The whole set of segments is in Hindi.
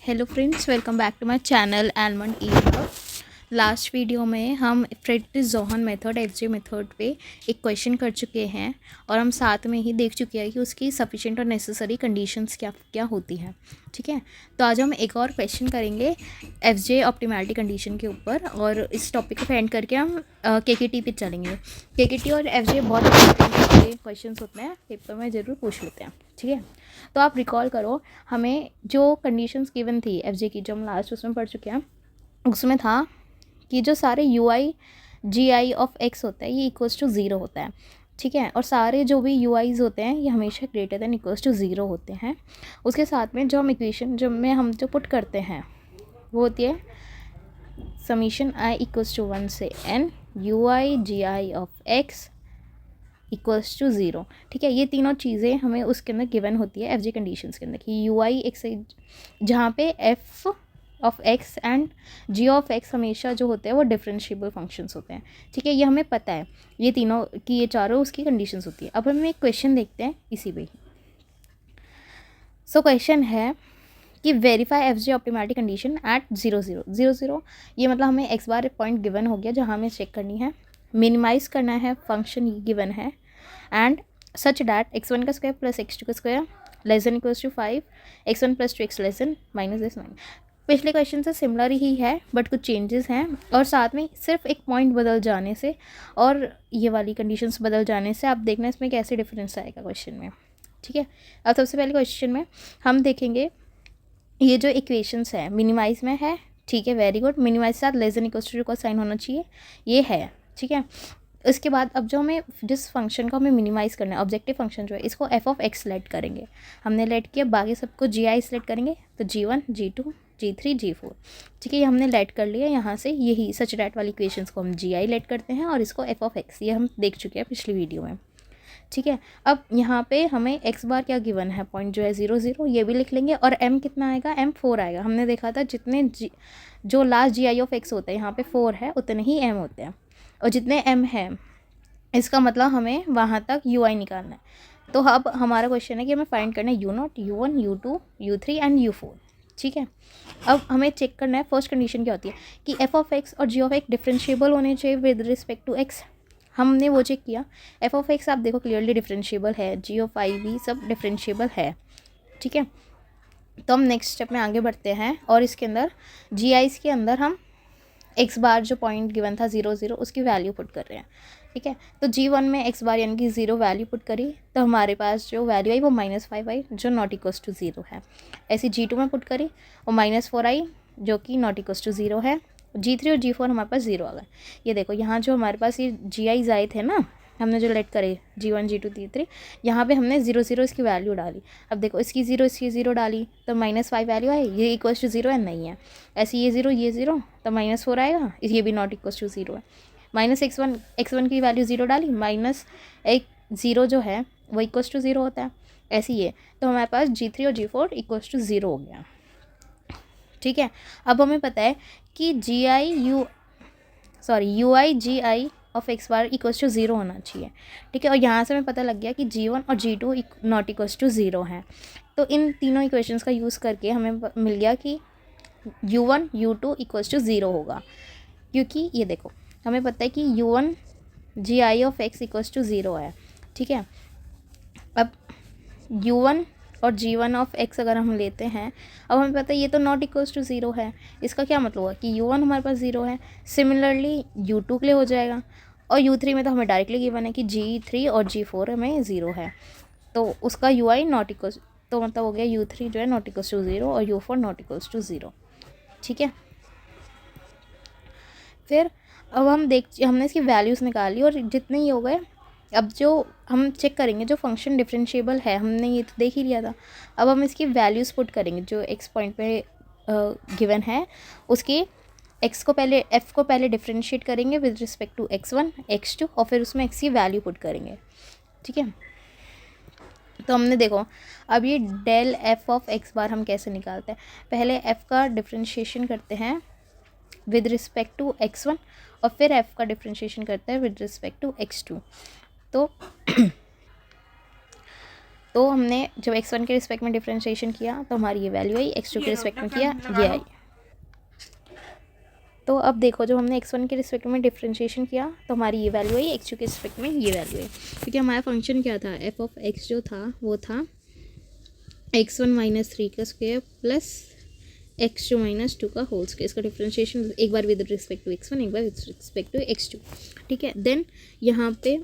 Hello friends, welcome back to my channel almond E. Last video में हम फ्रेडरिक-जोहन मेथड एफजे मेथड पे एक क्वेश्चन कर चुके हैं और हम साथ में ही देख चुके हैं कि उसकी सफिशिएंट और नेसेसरी कंडीशंस क्या क्या होती हैं। ठीक है, तो आज हम एक और क्वेश्चन करेंगे एफजे ऑप्टिमैलिटी कंडीशन के ऊपर और इस टॉपिक को एंड करके हम केकेटी पे चलेंगे। केकेटी और एफजे बहुत इंपॉर्टेंट क्वेश्चन होते हैं, पेपर में ज़रूर पूछ लेते हैं। ठीक है, तो आप रिकॉल करो, हमें जो कंडीशंस गिवन थी एफजे की, जो हम लास्ट उसमें पढ़ चुके हैं, उसमें था कि जो सारे u i g i of x होता है ये इक्वल्स टू ज़ीरो होता है। ठीक है, और सारे जो भी यू आईज़ होते हैं ये हमेशा greater than equals to zero होते हैं। उसके साथ में जो हम इक्वेशन जो पुट करते हैं वो होती है समीशन आई इक्वल्स टू 1 से n u i g i of x equals to zero. ठीक है, ये तीनों चीज़ें हमें उसके अंदर गिवन होती है एफ जी कंडीशंस के अंदर कि यू आई एक्स, जहाँ पे f of x and g of x हमेशा जो होते हैं वो डिफरेंशिएबल फंक्शंस होते हैं। ठीक है, ये हमें पता है, ये तीनों की ये चारों उसकी कंडीशंस होती है। अब हम एक क्वेश्चन देखते हैं इसी पे। सो क्वेश्चन है कि verify F G optimality condition at 0 0 0 0। ये मतलब हमें एक्स बार पॉइंट गिवन हो गया जहाँ हमें चेक करनी है, मिनिमाइज करना है फंक्शन गिवन है, एंड सच डैट x1 का स्क्वायर प्लस x2 का square less than equals to 5, x1 plus 2x less than minus this 9। पिछले क्वेश्चन से सिमिलर ही है बट कुछ चेंजेस हैं, और साथ में सिर्फ एक पॉइंट बदल जाने से और ये वाली कंडीशंस बदल जाने से आप देखना इसमें कैसे डिफरेंस आएगा क्वेश्चन में। ठीक है, अब सबसे पहले क्वेश्चन में हम देखेंगे ये जो इक्वेशंस है मिनिमाइज में है। ठीक है, वेरी गुड, मिनिमाइज के साथ लेस देन इक्वल्स टू का साइन होना चाहिए, ये है। ठीक है, इसके बाद अब जो हमें जिस फंक्शन को हमें मिनिमाइज़ करना है, ऑब्जेक्टिव फंक्शन जो है, इसको एफ ऑफ एक्स सेलेक्ट करेंगे। हमने लेट किया, बाकी सबको जी आई सेलेक्ट करेंगे, तो G1 G2 G3 G4। ठीक है, ये हमने लेट कर लिया यहाँ से। यही सच डैट वाली इक्वेशंस को हम जी आई लेट करते हैं और इसको एफ ऑफ एक्स, ये हम देख चुके हैं पिछली वीडियो में। ठीक है, अब यहाँ पे हमें एक्स बार क्या गिवन है, पॉइंट जो है 0 0, ये भी लिख लेंगे, और एम कितना आएगा, एम 4 आएगा। हमने देखा था जितने जो last g i of x होता है यहाँ पे 4 है, उतने ही एम होते हैं, और जितने एम है इसका मतलब हमें वहाँ तक यू आई निकालना है। तो अब हमारा क्वेश्चन है कि हमें फाइंड करना है U0, U1, U2, U3 and U4। ठीक है, अब हमें चेक करना है फर्स्ट कंडीशन क्या होती है कि एफ ऑफ एक्स और जी ऑफ एक्स डिफरेंशिएबल होने चाहिए विद रिस्पेक्ट टू एक्स। हमने वो चेक किया, एफ ऑफ एक्स आप देखो क्लियरली डिफरेंशिएबल है, जी ऑफ आई भी सब डिफरेंशिएबल है। ठीक है, तो हम नेक्स्ट स्टेप में आगे बढ़ते हैं और इसके अंदर जी आईज़ के अंदर हम एक्स बार जो पॉइंट गिवन था 0 0 उसकी वैल्यू पुट कर रहे हैं। ठीक है, तो G1 में एक्स बार यानी कि 0 वैल्यू पुट करी, तो हमारे पास जो वैल्यू आई वो -5 आई जो नॉट इक्वल्स टू 0 है। ऐसी G2 में पुट करी और -4 आई जो कि नॉट इक्वल्स टू 0 है। G3 और G4 हमारे पास 0 आ गए। ये देखो यहाँ जो हमारे पास ये जी आईज आए थे ना, हमने जो लेट करे G1 G2 G3, यहाँ पे हमने 0 0 इसकी वैल्यू डाली। अब देखो इसकी 0 इसकी 0 डाली तो -5 वैल्यू आई, ये इक्वल्स टू 0 है, नहीं है। ऐसे ये 0 तो -4 आएगा, ये भी नॉट इक्वल्स टू 0 है। -x1 की वैल्यू 0 डाली, -0 जो है वो इक्वल्स टू 0 होता है। ऐसे ही है, तो हमारे पास G3 और G4 इक्वल्स टू 0 हो गया। ठीक है, अब हमें पता है कि u i g i of x bar equals to 0 होना चाहिए। ठीक है, और यहाँ से हमें पता लग गया कि G1 और G2 नॉट इक्वल्स टू 0 है। तो इन तीनों इक्वेशंस का यूज़ करके हमें मिल गया कि U1 U2 इक्वल्स टू 0 होगा, क्योंकि ये देखो हमें पता है कि U1 g i of x equals to 0 है। ठीक है, अब U1 और G1 ऑफ एक्स अगर हम लेते हैं, अब हमें पता है ये तो नॉट इक्वल्स टू 0 है। इसका क्या मतलब हुआ कि U1 हमारे पास 0 है, सिमिलरली U2 के लिए हो जाएगा, और U3 में तो हमें डायरेक्टली गिवन है कि G3 और G4 में 0 है, तो उसका यू आई नॉट इक्वल्स, तो मतलब हो गया U3 जो है नॉट इक्वल्स टू 0 और U4 नॉट इक्वल्स टू 0। ठीक है, फिर अब हमने इसकी वैल्यूज़ निकाली और जितने ही हो गए। अब जो हम चेक करेंगे जो फंक्शन डिफरेंशिएबल है, हमने ये तो देख ही लिया था। अब हम इसकी वैल्यूज़ पुट करेंगे जो एक्स पॉइंट पे गिवन है, उसकी एक्स को पहले एफ़ को पहले डिफरेंशिएट करेंगे with respect to x1 x2 और फिर उसमें एक्स की वैल्यू पुट करेंगे। ठीक है, तो हमने देखो अब ये डेल एफ ऑफ एक्स बार हम कैसे निकालते हैं। पहले एफ़ का डिफरेंशिएशन करते हैं विद रिस्पेक्ट टू x1 और फिर f का डिफरेंशिएशन करते हैं विद रिस्पेक्ट टू x2। तो तो हमने जब x1 के रिस्पेक्ट में डिफ्रेंशिएशन किया तो हमारी ये वैल्यू आई, x2 के रिस्पेक्ट में किया ये आई। तो अब देखो जब हमने x1 के रिस्पेक्ट में डिफ्रेंशिएशन किया तो हमारी ये वैल्यू आई, x2 के रिस्पेक्ट में ये वैल्यू आई, क्योंकि हमारा फंक्शन क्या था, f ऑफ x जो था वो था x1 माइनस 3 का स्क्वायर प्लस x2 माइनस 2 का होल स्क्वायर। इसका डिफ्रेंशिएशन एक बार विद रिस्पेक्ट टू x1, एक बार विद रिस्पेक्ट टू x2, ठीक है। देन यहाँ पे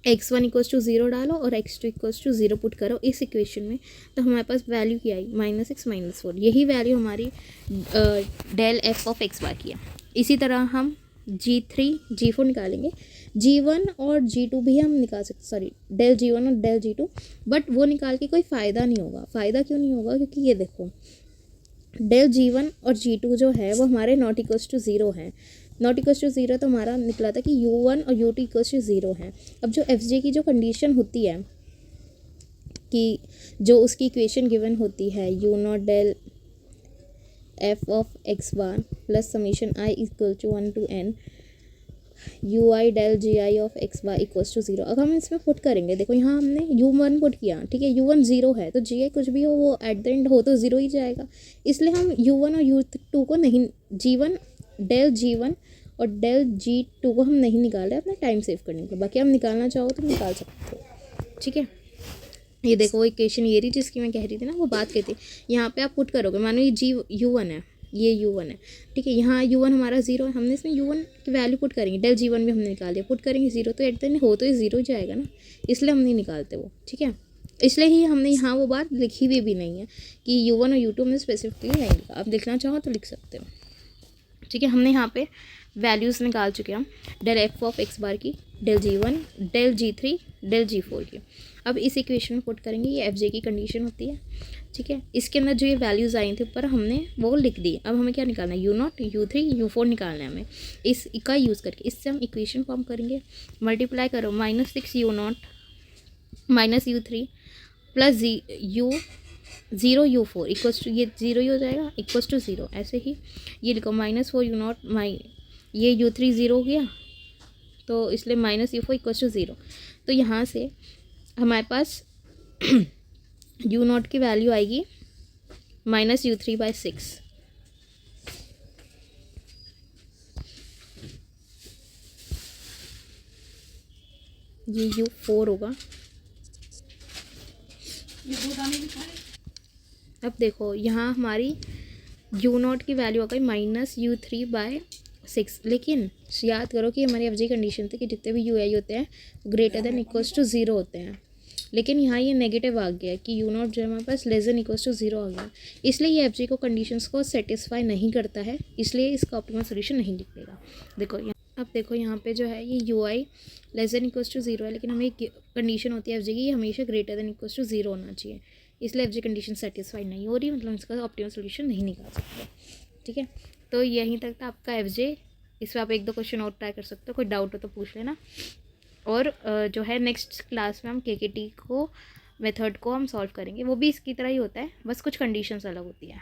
x1 इक्वल्स टू 0 डालो और x2 इक्वल्स टू 0 पुट करो इस इक्वेशन में, तो हमारे पास वैल्यू क्या आई, -x -4। यही वैल्यू हमारी डेल f ऑफ x बार की है। इसी तरह हम g3 g4 निकालेंगे, g1 और g2 भी हम निकाल सकते, सॉरी डेल g1 और डेल g2, बट वो निकाल के कोई फ़ायदा नहीं होगा। फ़ायदा क्यों नहीं होगा, क्योंकि ये देखो डेल g1 और g2 जो है वो हमारे नॉट इक्वल्स टू 0 है। नॉट इक्वल्स टू 0 तो हमारा निकला था कि u1 और u2 इक्वल्स टू 0 है। अब जो fj की जो कंडीशन होती है कि जो उसकी इक्वेशन गिवन होती है u not del f of x bar plus summation i equal to 1 to n ui del gi of x bar equals to 0। अब हम इसमें पुट करेंगे, देखो यहाँ हमने u1 पुट किया, ठीक है, u1 0 है तो gi कुछ भी हो वो एट द एंड हो तो 0 ही जाएगा, इसलिए हम u1 और u2 को नहीं, g1 डेल g1 और डेल g2 को हम नहीं निकाल रहे अपना टाइम सेव करने के। बाकी हम निकालना चाहो तो निकाल सकते हो, ठीक है। ये देखो वो इक्वेशन ये रही जिसकी मैं कह रही थी ना, वो बात कहती यहाँ पे आप पुट करोगे, मानो ये u1 है, ये u1 है, ठीक है, यहाँ u1 हमारा 0 है, हमने इसमें u1 की वैल्यू पुट करेंगे, डेल g1 भी हमने निकाल दिया, पुट करेंगे 0 तो एट द एंड हो तो ये 0 ही जाएगा ना, इसलिए हम नहीं निकालते वो, ठीक है। इसलिए ही हमने यहाँ वो बात लिखी हुई भी नहीं है कि u1 और u2 हमने स्पेसिफिकली नहीं लिखा। आप लिखना चाहो तो लिख सकते हो, ठीक है। हमने यहाँ पे वैल्यूज़ निकाल चुके हैं डेल f ऑफ x बार की, del g1, del g3, del g4 की। अब इस इक्वेशन में पुट करेंगे, ये fj की कंडीशन होती है, ठीक है। इसके अंदर जो ये वैल्यूज़ आई थी ऊपर हमने वो लिख दी। अब हमें क्या निकालना है, u0, u3, u4 निकालना है हमें। इस का यूज़ करके इससे हम इक्वेशन फॉर्म करेंगे, मल्टीप्लाई करो -6 u0 minus u3 plus zero u4 equals to, ये 0 ही हो जाएगा, इक्वल्स टू 0। ऐसे ही ये लिखो -4 u0 ये u3 0 हो गया तो इसलिए -u4 इक्वल्स टू 0। तो यहाँ से हमारे पास u0 की वैल्यू आएगी -u3/6, ये u4 होगा। अब देखो यहाँ हमारी u0 की वैल्यू आ गई -u3/6, लेकिन याद करो कि हमारी एफजी कंडीशन थी कि जितने भी ui होते हैं ग्रेटर देन इक्वल्स टू 0 होते हैं, लेकिन यहाँ ये नेगेटिव आ गया कि u0 जो हमारे पास लेस देन इक्वल्स टू 0 आ गया, इसलिए ये एफजी को कंडीशंस को सेटिस्फाई नहीं करता है, इसलिए इसका ऑप्टिमल सोल्यूशन नहीं निकलेगा। देखो अब देखो यहाँ पे जो है ये ui less than equals to 0 है, लेकिन हमें कंडीशन होती है एफजी की ये हमेशा ग्रेटर देन इक्वल्स टू 0 होना चाहिए, इसलिए एफजी कंडीशन सेटिस्फाई नहीं हो रही, मतलब इसका ऑप्टिमल सोल्यूशन नहीं निकाल सकते, ठीक है। तो यहीं तक था आपका एफजे। इस पर आप 1-2 क्वेश्चन और ट्राई कर सकते हो, कोई डाउट हो तो पूछ लेना। और जो है नेक्स्ट क्लास में हम KKT को मेथड को हम सॉल्व करेंगे, वो भी इसकी तरह ही होता है, बस कुछ कंडीशंस अलग होती है।